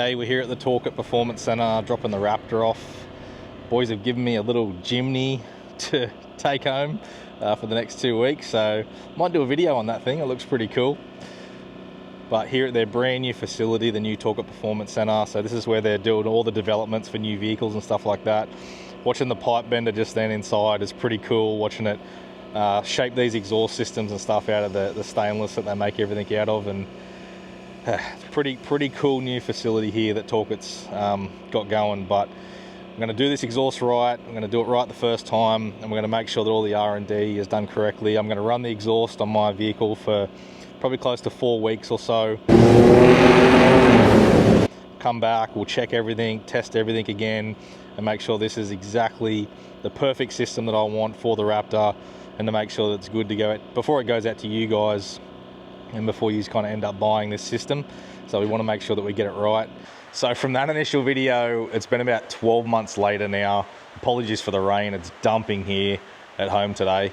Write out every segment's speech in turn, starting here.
G'day, we're here at the Torqit Performance Centre dropping the Raptor off. Boys have given me a little Jimny to take home for the next 2 weeks, so might do a video on that thing. It looks pretty cool. But here at their brand new facility, the new Torqit Performance Centre, so this is where they're doing all the developments for new vehicles and stuff like that. Watching the pipe bender just then inside is pretty cool, watching it shape these exhaust systems and stuff out of the stainless that they make everything out of. And it's pretty cool new facility here that Torqit's got going. But I'm going to do this exhaust right. I'm going to do it right the first time, and we're going to make sure that all the R&D is done correctly. I'm going to run the exhaust on my vehicle for probably close to 4 weeks or so. Come back, we'll check everything, test everything again, and make sure this is exactly the perfect system that I want for the Raptor, and to make sure that it's good to go before it goes out to you guys and before you kind of end up buying this system. So we want to make sure that we get it right. So from that initial video, it's been about 12 months later now. Apologies for the rain, it's dumping here at home today.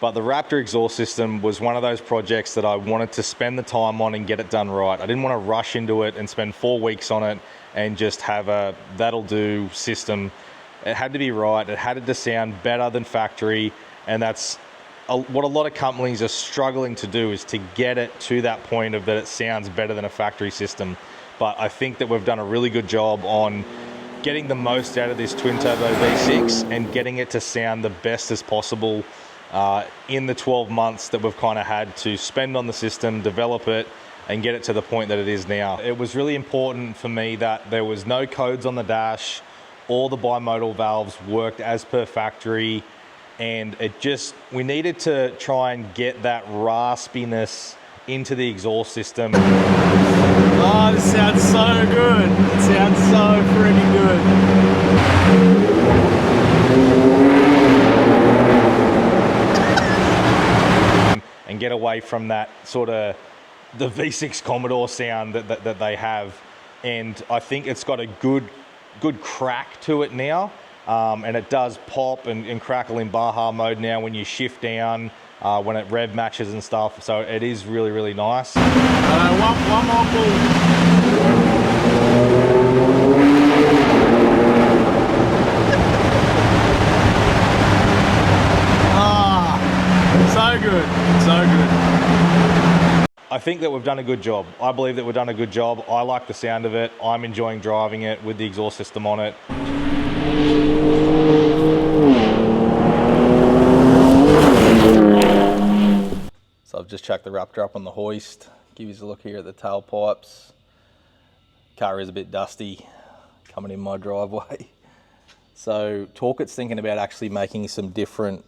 But the Raptor exhaust system was one of those projects that I wanted to spend the time on and get it done right. I didn't want to rush into it and spend 4 weeks on it and just have a that'll do system. It had to be right, it had to sound better than factory, and that's what a lot of companies are struggling to do, is to get it to that point of that it sounds better than a factory system. But I think that we've done a really good job on getting the most out of this twin turbo V6 and getting it to sound the best as possible in the 12 months that we've kind of had to spend on the system, develop it, and get it to the point that it is now. It was really important for me that there was no codes on the dash, all the bimodal valves worked as per factory, and we needed to try and get that raspiness into the exhaust system. Oh, this sounds so good. It sounds so freaking good. And get away from that sort of the V6 Commodore sound that they have. And I think it's got a good crack to it now. And it does pop and crackle in Baja mode now when you shift down, when it rev matches and stuff. So it is really nice. One more pull. So good, so good. I think that we've done a good job. I believe that we've done a good job. I like the sound of it. I'm enjoying driving it with the exhaust system on it. So I've just chucked the Raptor up on the hoist. Give you a look here at the tailpipes. Car is a bit dusty coming in my driveway. So Torqit's thinking about actually making some different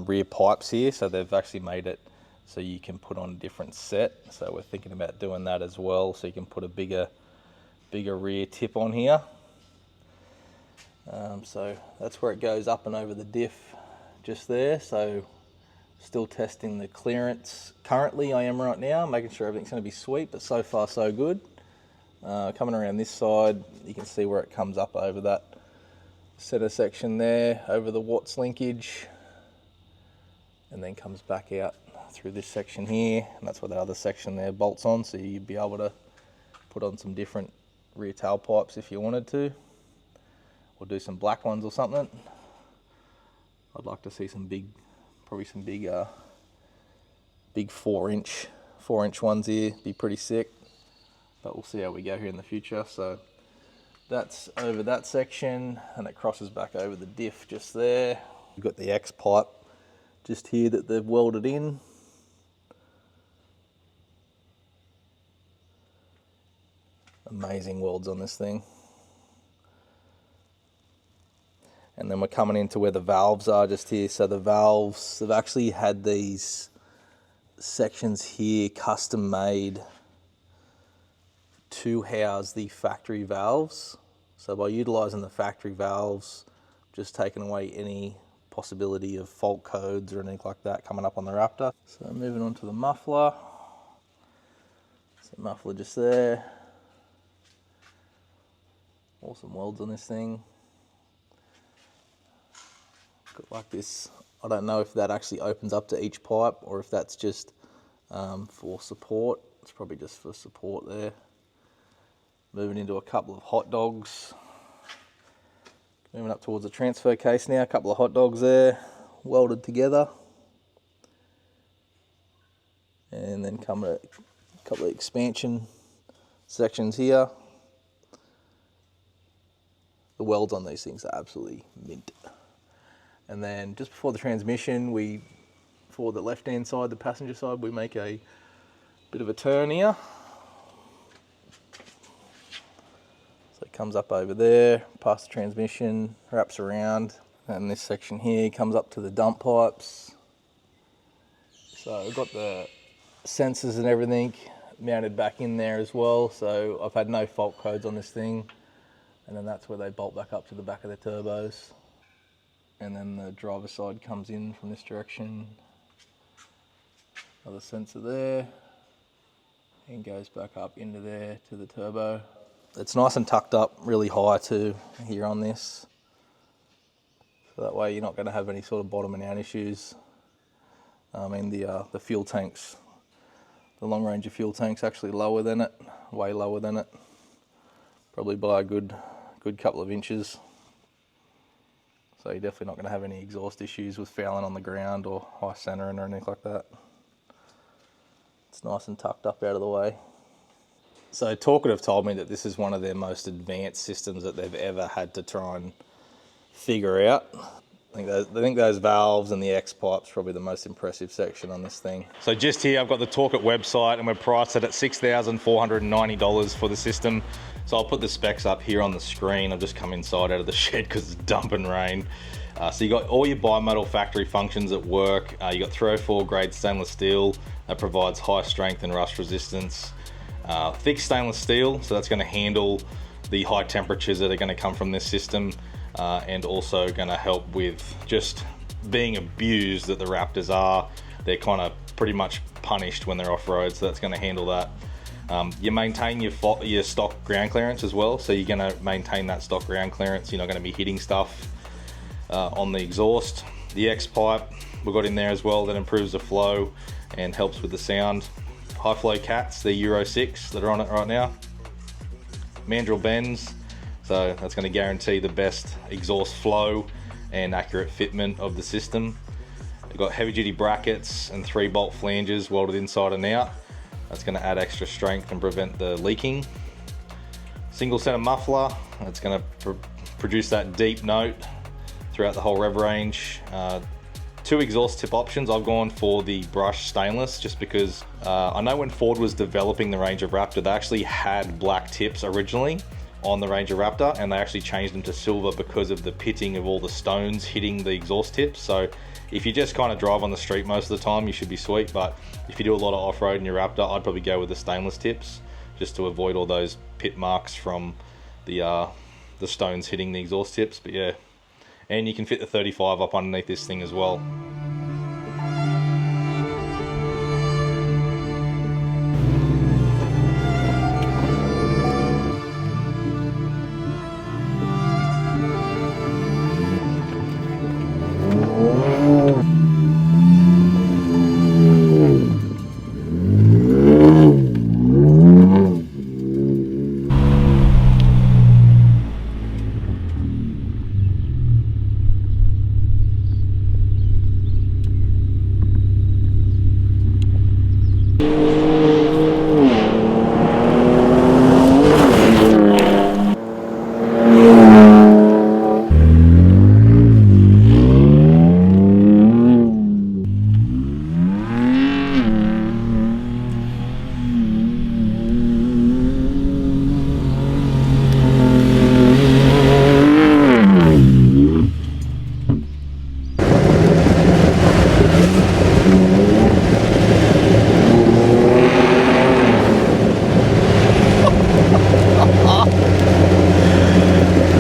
rear pipes here. So they've actually made it so you can put on a different set. So we're thinking about doing that as well. So you can put a bigger rear tip on here. So that's where it goes up and over the diff just there. So still testing the clearance. Currently I am right now, making sure everything's going to be sweet, but so far so good. Coming around this side, you can see where it comes up over that center section there, over the Watts linkage, and then comes back out through this section here, and that's where the other section there bolts on, so you'd be able to put on some different rear tailpipes if you wanted to, or do some black ones or something. I'd like to see some big, probably some big 4-inch ones here, be pretty sick, but we'll see how we go here in the future. So that's over that section, and it crosses back over the diff just there. We've got the X pipe just here that they've welded in. Amazing welds on this thing. And then we're coming into where the valves are just here. So the valves, they've actually had these sections here custom made to house the factory valves. So by utilizing the factory valves, just taking away any possibility of fault codes or anything like that coming up on the Raptor. So moving on to the muffler. So muffler just there. Awesome welds on this thing. Got like this, I don't know if that actually opens up to each pipe or if that's just for support. It's probably just for support there. Moving into a couple of hot dogs. Moving up towards the transfer case now, a couple of hot dogs there, welded together. And then come to a couple of expansion sections here. The welds on these things are absolutely mint. And then just before the transmission, for the left-hand side, the passenger side, we make a bit of a turn here. So it comes up over there, past the transmission, wraps around, and this section here comes up to the dump pipes. So we've got the sensors and everything mounted back in there as well. So I've had no fault codes on this thing. And then that's where they bolt back up to the back of the turbos. And then the driver's side comes in from this direction. Another sensor there. And goes back up into there to the turbo. It's nice and tucked up really high too here on this. So that way you're not going to have any sort of bottoming out issues. I mean the fuel tanks, the long range of fuel tanks actually lower than it, way lower than it. Probably by a good couple of inches. So you're definitely not going to have any exhaust issues with fouling on the ground or high centering or anything like that. It's nice and tucked up out of the way. So Torqit have told me that this is one of their most advanced systems that they've ever had to try and figure out. I think those valves and the X pipe's probably the most impressive section on this thing. So just here, I've got the Torqit website, and we're priced at $6,490 for the system. So I'll put the specs up here on the screen. I've just come inside out of the shed because it's dumping rain. So you got all your bimetal factory functions at work. You got 304 grade stainless steel that provides high strength and rust resistance. Thick stainless steel, so that's going to handle the high temperatures that are going to come from this system. And also going to help with just being abused that the Raptors are. They're kind of pretty much punished when they're off-road, so that's going to handle that. You maintain your stock ground clearance as well, so you're going to maintain that stock ground clearance. You're not going to be hitting stuff on the exhaust. The X pipe we've got in there as well, that improves the flow and helps with the sound. High flow cats, they're Euro 6 that are on it right now. Mandrel bends. So that's going to guarantee the best exhaust flow and accurate fitment of the system. We've got heavy duty brackets and 3-bolt flanges welded inside and out. That's going to add extra strength and prevent the leaking. Single center muffler, that's going to produce that deep note throughout the whole rev range. 2 exhaust tip options. I've gone for the brushed stainless just because I know when Ford was developing the Ranger Raptor, they actually had black tips originally on the Ranger Raptor, and they actually changed them to silver because of the pitting of all the stones hitting the exhaust tips. So if you just kind of drive on the street most of the time, you should be sweet, but if you do a lot of off-road in your Raptor, I'd probably go with the stainless tips just to avoid all those pit marks from the stones hitting the exhaust tips. But yeah, and you can fit the 35 up underneath this thing as well.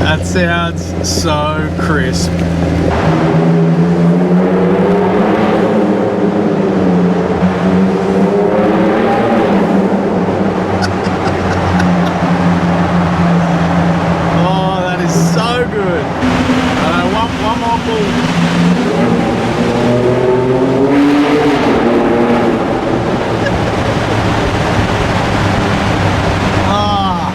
That sounds so crisp. Oh, that is so good. One more pull. Ah.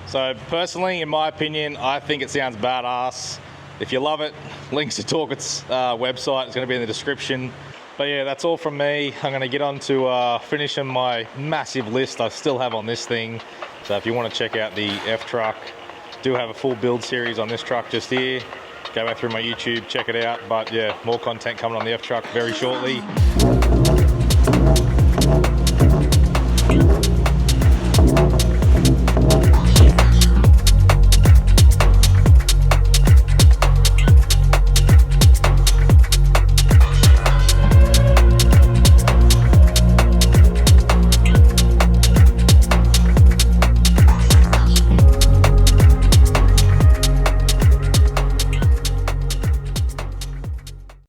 So personally, in my opinion, I think it sounds badass. If you love it, links to Torqit's website is going to be in the description. But yeah, that's all from me. I'm going to get on to finishing my massive list I still have on this thing. So if you want to check out the F truck, do have a full build series on this truck just here. Go back through my YouTube, check it out. But yeah, more content coming on the F truck very shortly.